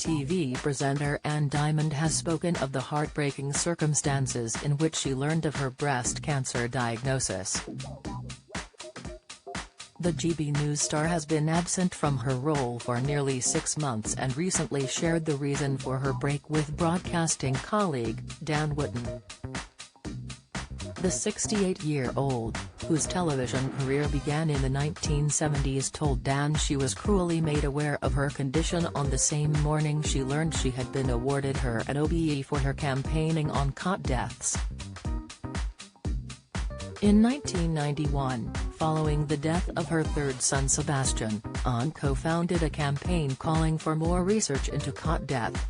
TV presenter Ann Diamond has spoken of the heartbreaking circumstances in which she learned of her breast cancer diagnosis. The GB News star has been absent from her role for nearly 6 months and recently shared the reason for her break with broadcasting colleague, Dan Wootton. The 68-year-old, whose television career began in the 1970s, told Dan she was cruelly made aware of her condition on the same morning she learned she had been awarded an OBE for her campaigning on cot deaths. In 1991, following the death of her third son Sebastian, Ann co-founded a campaign calling for more research into cot death.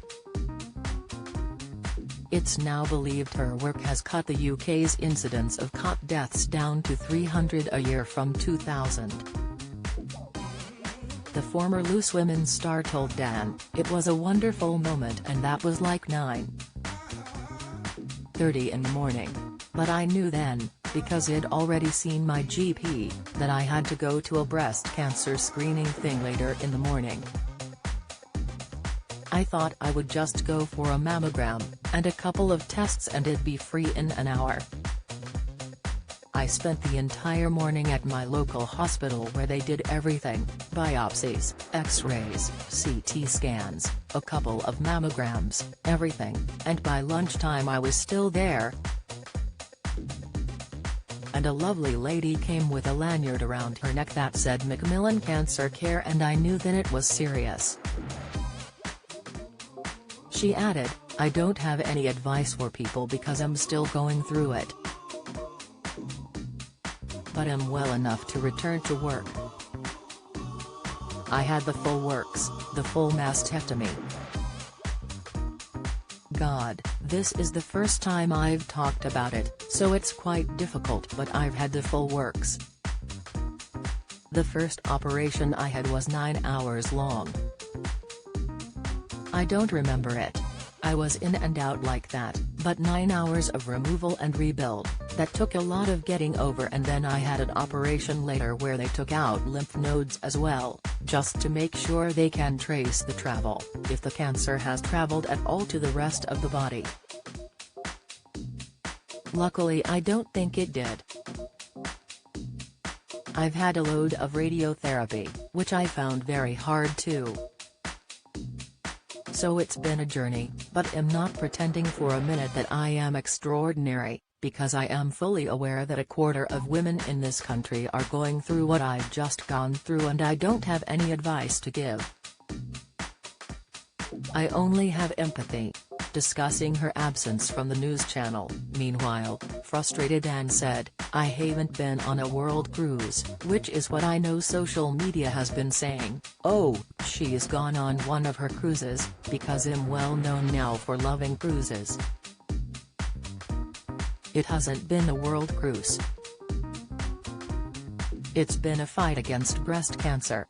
It's now believed her work has cut the UK's incidence of cot deaths down to 300 a year from 2000. The former Loose Women star told Dan, "It was a wonderful moment and that was like 9:30 in the morning. But I knew then, because I'd already seen my GP, that I had to go to a breast cancer screening thing later in the morning. I thought I would just go for a mammogram, and a couple of tests and it'd be free in an hour. I spent the entire morning at my local hospital where they did everything, biopsies, x-rays, CT scans, a couple of mammograms, everything, and by lunchtime I was still there. And a lovely lady came with a lanyard around her neck that said Macmillan Cancer Care, and I knew then it was serious." She added, "I don't have any advice for people because I'm still going through it. But I'm well enough to return to work. I had the full works, the full mastectomy. God, this is the first time I've talked about it, so it's quite difficult, but I've had the full works. The first operation I had was 9 hours long. I don't remember it. I was in and out like that, but 9 hours of removal and rebuild, that took a lot of getting over, and then I had an operation later where they took out lymph nodes as well, just to make sure they can trace the travel, if the cancer has traveled at all to the rest of the body. Luckily I don't think it did. I've had a load of radiotherapy, which I found very hard too. So it's been a journey, but I'm not pretending for a minute that I am extraordinary, because I am fully aware that a quarter of women in this country are going through what I've just gone through, and I don't have any advice to give. I only have empathy." Discussing her absence from the news channel, meanwhile, frustrated Ann said, "I haven't been on a world cruise, which is what I know social media has been saying. Oh, she's gone on one of her cruises, because I'm well known now for loving cruises. It hasn't been a world cruise. It's been a fight against breast cancer.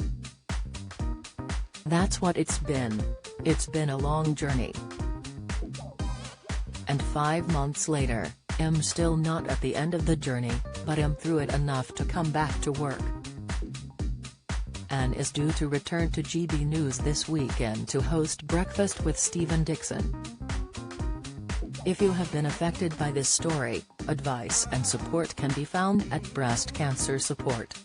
That's what it's been. It's been a long journey. And 5 months later, I'm still not at the end of the journey, but I'm through it enough to come back to work." Ann is due to return to GB News this weekend to host Breakfast with Stephen Dixon. If you have been affected by this story, advice and support can be found at Breast Cancer Support.